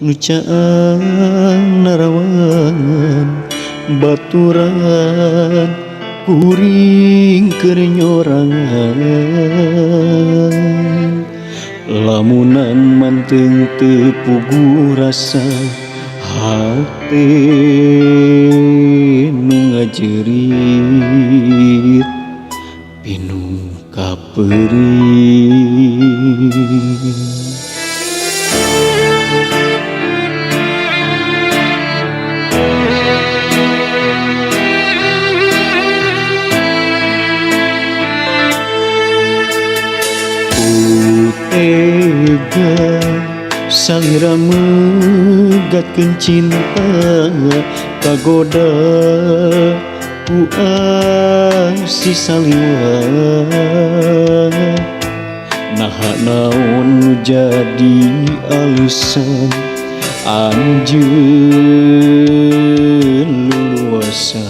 nucaan narawangan baturan kuring keur nyorangan lamunan manteng teu puguh rasa hate nu ngajerit pinu kaperit. Tega salira megatkeun cinta kagoda ku si saliwa naha naon nu jadi alasan anjeun luluasan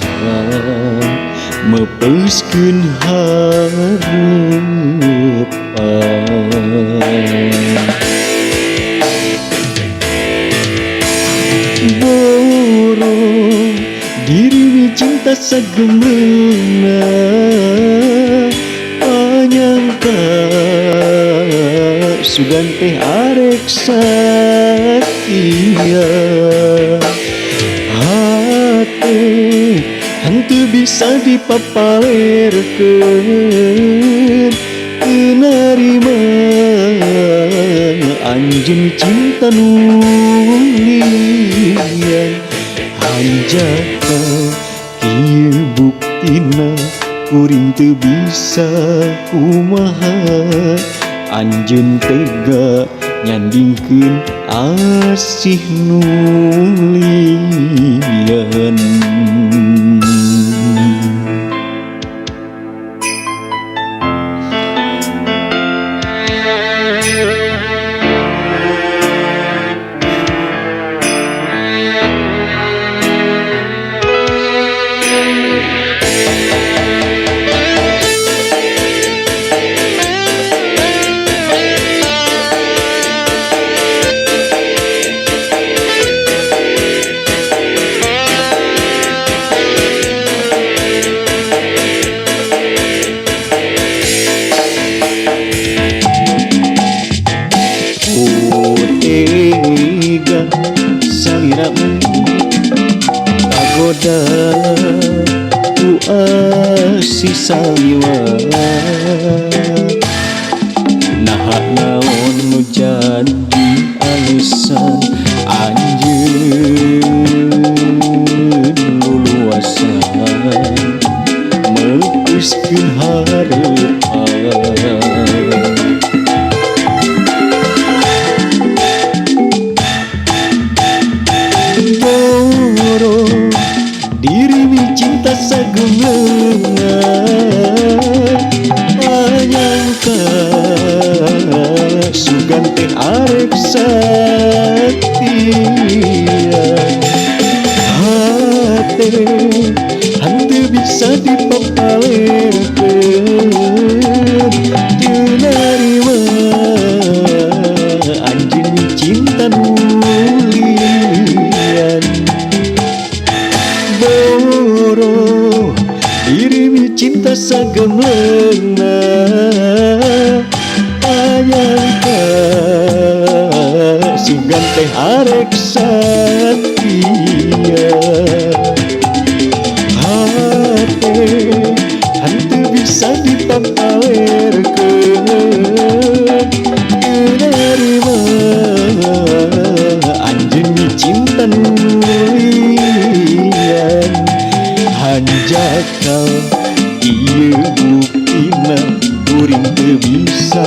mepeuskeun borong diri cinta sagemeuna anyangka sugan teh arek sakia hate henteu bisa dipapalerkeun narima anjeun cinta nu lian hanjaka ieu buktina kuring teu bisa kumaha anjeun tega nyandingkeun asih nu lian. Tega salira kagoda ku si saliwa naha naon nu jadi alasan anjeun luluasan meupuskeun hareupan diri cinta sagemeuna anyangka sugan teh arek satia hate henteu bisa dipapalerkeun teu narima anjeun cinta nu lian borong diri cinta sagemeuna anyangka sugan teh arek satia hate henteu bisa dipapalerkeun teu narima anjeun cinta nu lian hanjaka ieu buktina kuring teu bisa